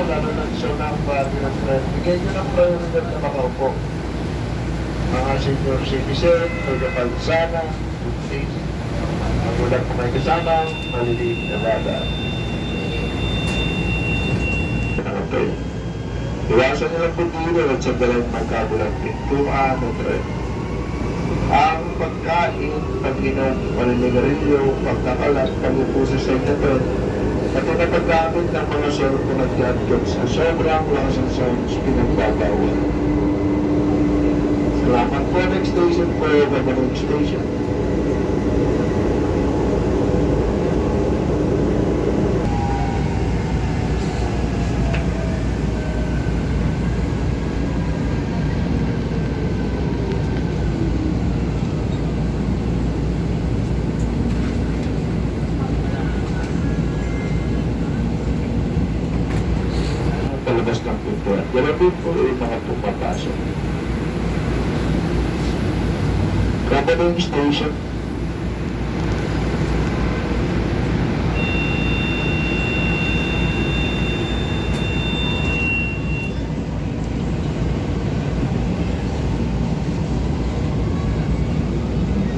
lalo na sa ng body ng friend, bigyan nyo ng prioridad na makaupo. Mga senior citizen, tagapag-sana, ang walang kumay kasama, maliliit na bata. Okay. Iwasan nilang putilo at sandalang magkabulang pintuan at rin. Ang pagkain, pag-inom, paninigarilyo, pagkakalat, pag-upo sa senador, pati na paggamit ng mga cellphone at gadgets na sobrang lakas ng sounds pinagbabawal. Salamat po. Next station po, Babalog Station. Palabas ng pintuan. Galapin po yung mga pumapasok. Babalog Station.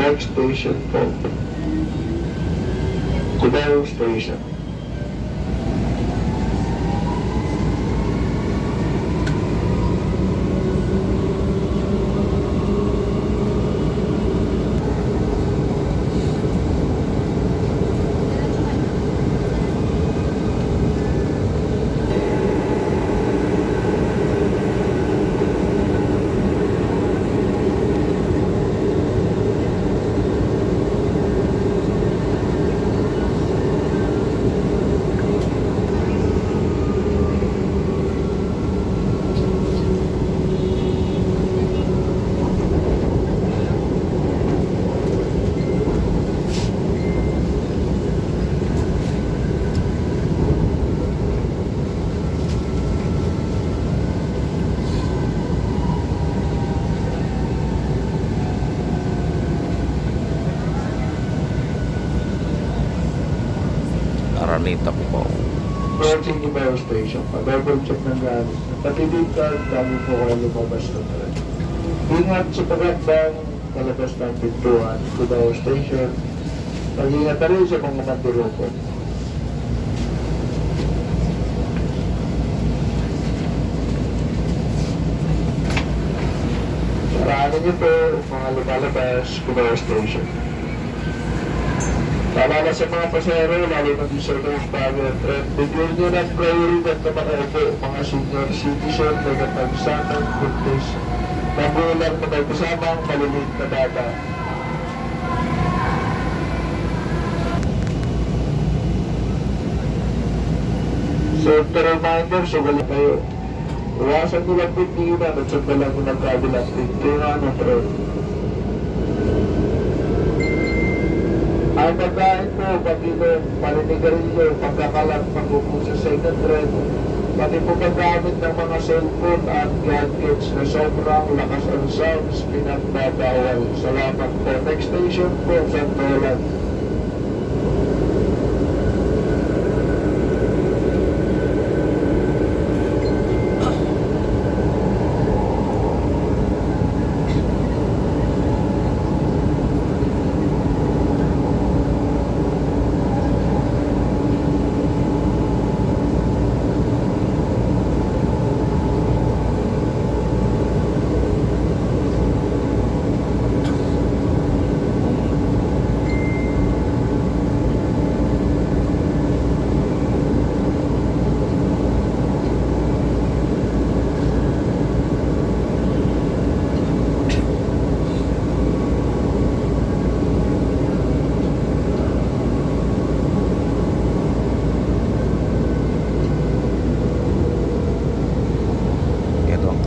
Next station po. Cubao Station. Araneta po ba? Approaching Cubao Station. Double check ng gamit. Patibig card bago po kayo lumabas ng tren. Ingat sa pagkakbang palabas ng pintuan, Cubao Station. Pag-ingat na rin sa mga mandirupon. Saraanin niyo po mga lumalabas, Cubao Station. Paalala sa mga pasero, lalo na di sa mga bago at tren, bigyan nyo ng prioridad na makaupo, mga senior citizen, nagkatagsanang, buntis, magulang na may kasamang maliliit na bata. So, to reminder, sugali kayo. Iwasan nyo lang pintinan at sandalang nyo ng kabilang pintuan at tren. Ang pagkain po, pag-inom, paninigarilyo, pagkakalat, pag-upo sa second trend, pati po paggamit ng mga cellphone at gadgets na sobrang lakas ang sounds pinagbabawal. Salamat po. Next station po, Santolan.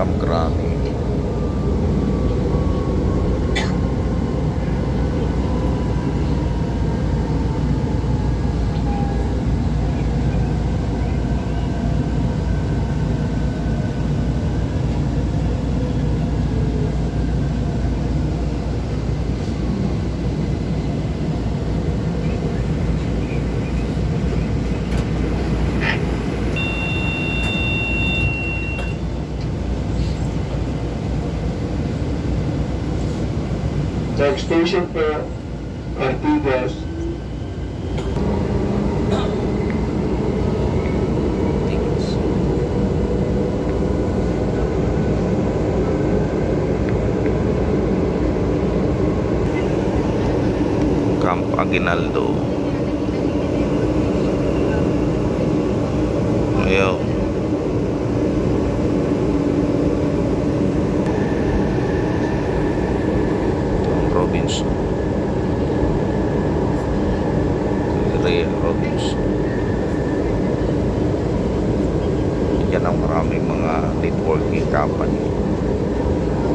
Kamkrami. Next station po, Artigas. Camp Aguinaldo. Ayaw. Robinson. Ray Robinson. Yan ang maraming mga networking company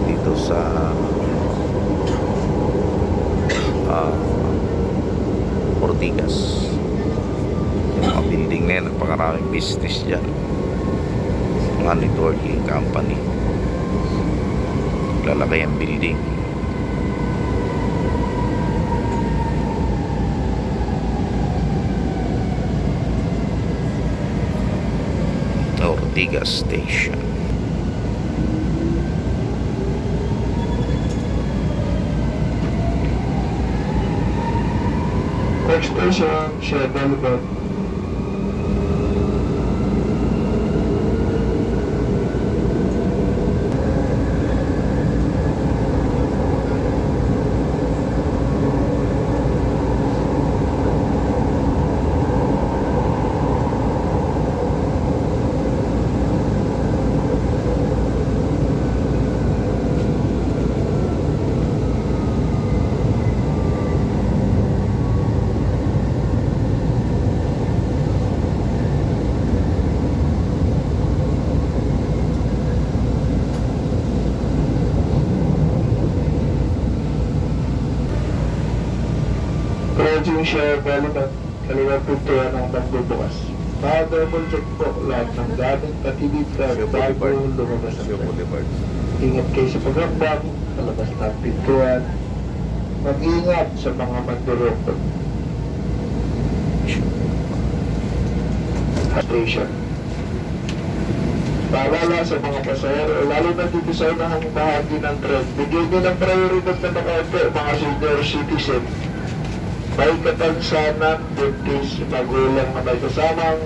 dito sa Ortigas. Yung mga building na yan, napakaraming business dyan, mga networking company, lalaki ang building. Ortigas Station. Next station, Shea Boulevard. Project Shea Boulevard, kaliwang pintuan ng magbubukas. Pa-double check po lahat ng gamit, patibig ka, bago lumabas ang Boulevard. Ingat kayo sa paghambang, palabas ng pintuan. Mag-ingat sa mga mandurok. Station. Paalala sa mga pasahero, lalo na dito sa unahang bahagi ng tren, bigyan nyo ng prioridad na mga senior citizen. May kapansanan, buntis, magulang na may kasamang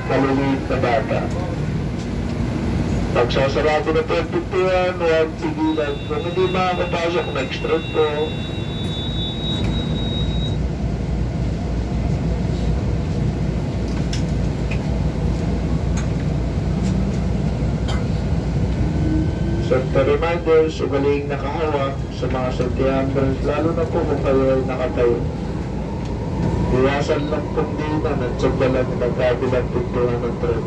maliliit na bata. Pagsasarado na po ang pintuan, huwag pigilan. Kung hindi makakapasok, next trip po. Sa reminders, ugaling nakahawak sa mga Santiago branch, lalo na po kung kayo ay nakatayo. Iwasan lang pong dinan at sagdalan ng magkabilang pintuan ng tren.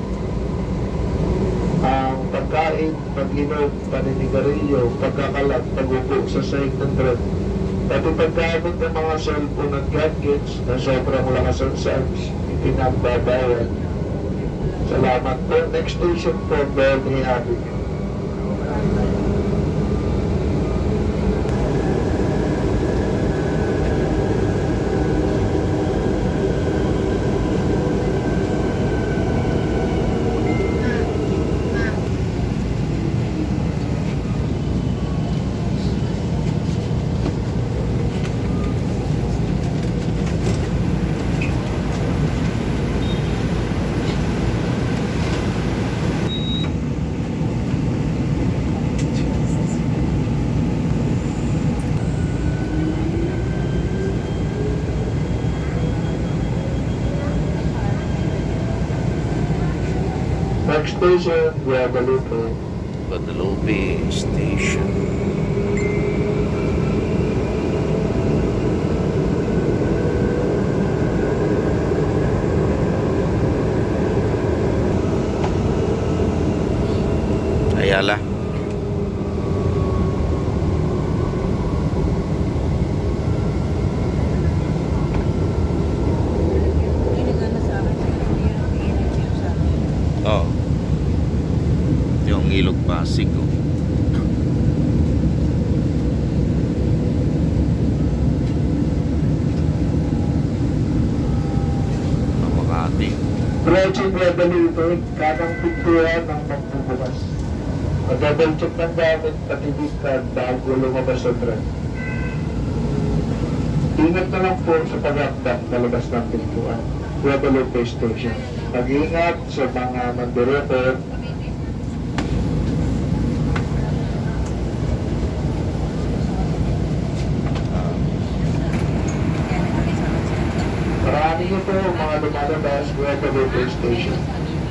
Ang pagkain, pag-inom, paninigarilyo, pagkakalat, pag-upo sa sahig ng tren, pati paggamit ng mga cellphone at gadgets na sobrang lakas ang sounds, ipinagbabawal. Salamat po. Next station po, Bernie Avenue. Next station, Guadalupe. Guadalupe Station. Ayala. Oh. Yung Ilog Pasig. Makati. Project Guadalupe, kanang pintuan ng magbubukas. Mag-double check ng gamit, patibig ka bago lumabas sa tren. Ingat na lang po sa pag-update na labas ng pintuan. Guadalupe Station. Mag-ingat sa mga mandirepot. Marami niyo po mga lumalabas Guadalupe Station.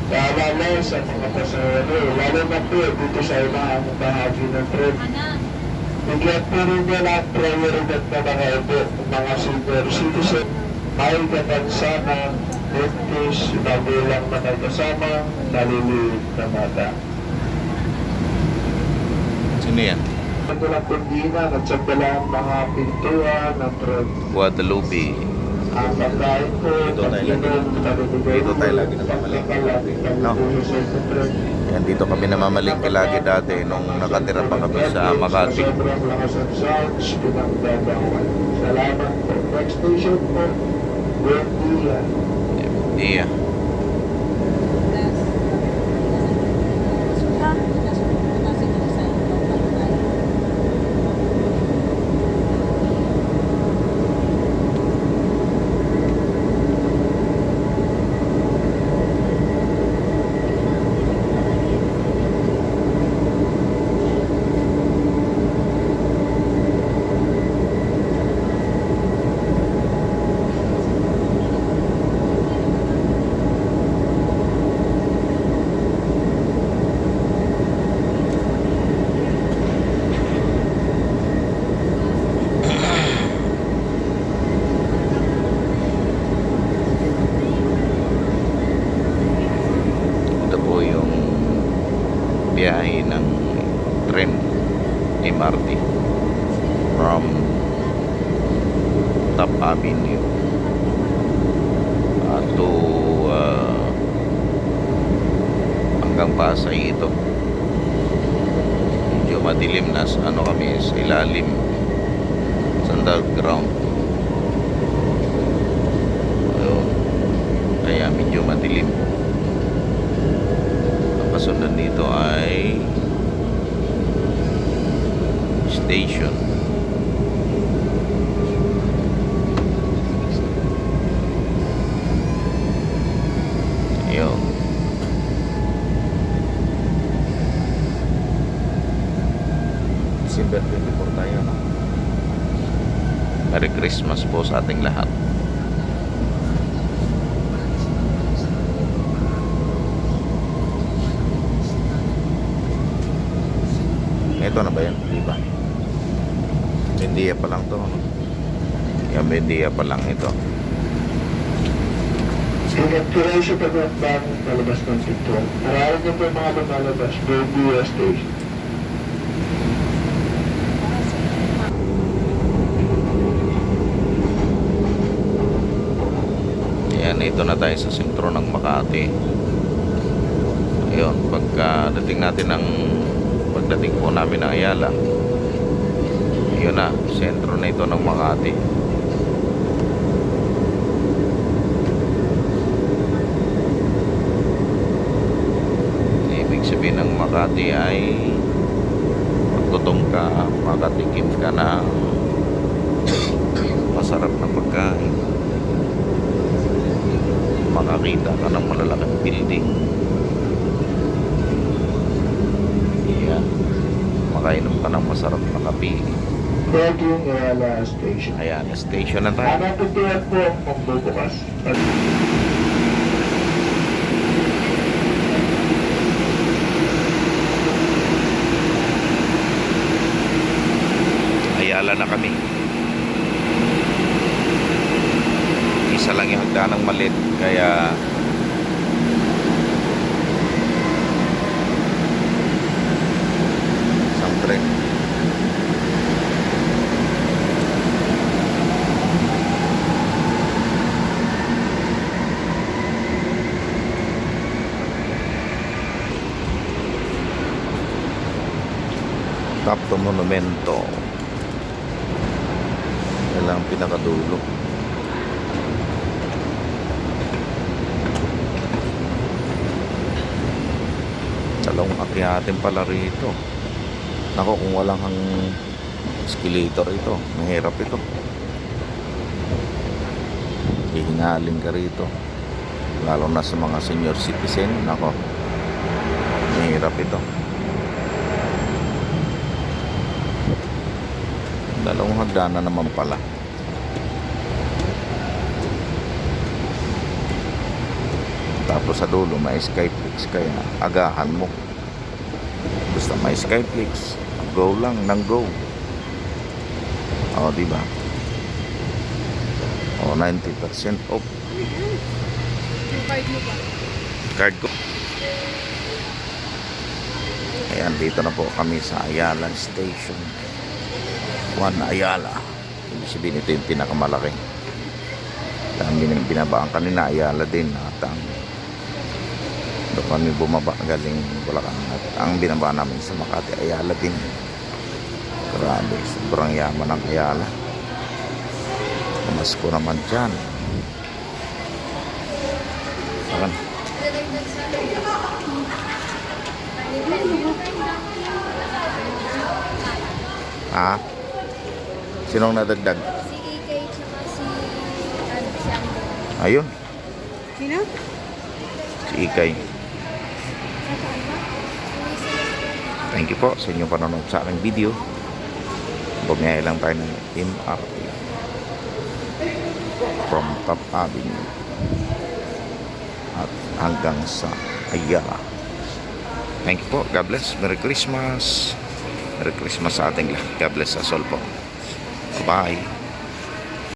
Kaalala sa mga pasahero, lalo na po dito sa ilang bahagi ng trip. Bigyan po rin nila ang prioridad na mga ito, mga senior citizen, may katansana, buntis, magulang na may kasama, naliliit na bata. Sino yan? Ito lang kundinan at sagdalang mga pintuan ng trip. Guadalupe. Ang pagkain po, Dito tayo lagi namamaling. No? Yan, dito kami namamalingki lagi dati nung nakatira pa kami sa Makati. Sobrang lakas ang sounds, pinagdadawal. Salamat po. Next station po, Buendia. Iya. Biyahe ng tren MRT from Top Avenue to hanggang Pasay ito. Medyo madilim na ano kami sa ilalim sa underground. Ayun. Kaya medyo madilim. Kasundan dito ay station. Ayun. December 24 tayo, no? Merry Christmas po sa ating lahat. Ito na ba yan? Diba? Bendia pa lang to. Yung Bendia pa lang ito. Ingat po kayo sa pag-update na labas ng pintuan. Marami niyo po yung mga lumalabas, Buendia Station. Ayan, ito na tayo sa sentro ng Makati. Ayun, pagdating po namin ng Ayala, yun na, sentro na ito ng Makati. Ibig sabihin ng Makati ay magtutong ka, makatikim ka na masarap na pagkain, makakita ka ng malalaking building. Yan, makainom ka ng masarap na kape. Bagong Ayala Station. Ayan, station na tayo. Hanap pintuan po ang magbubukas. Ayala na kami. Isa lang yung hagdanang maliit, kaya isang tren. Tapto Monumento. Yan lang ang pinakadulo. Dalawang akyatin pala rito. Nako, kung walang escalator ito, mahirap ito. hihingaling ka rito. Lalo na sa mga senior citizen. Nako, mahirap ito. Dalawang hagdanan naman pala. Tapos sa dulo may Skyflix, kaya agahan mo. Basta may Skyflix, go lang nang go. O, diba? O, 90% off. Yung card mo ba? Card ko. Ayan, dito na po kami sa Ayala Station. Juan Ayala. Ibig sabihin, ito yung pinakamalaki. Dami nang binabaan kanina, Ayala din. At doon kami bumaba galing Bulacan. At ang binaba namin sa Makati, Ayala din. Grabe, sobrang yaman ng Ayala. Mas ko naman dyan. Ayan. Ah? Sinong nadagdag? Si EK tsaka si Sandro. Ayun, Sino? si Ikay. Thank you po sa inyong panonood sa aking video. Bumiyay lang tayo ng MRT from Top Avenue at hanggang sa Ayala. Thank you po. God bless. Merry Christmas. Merry Christmas sa ating lahat. God bless us all po. Bye.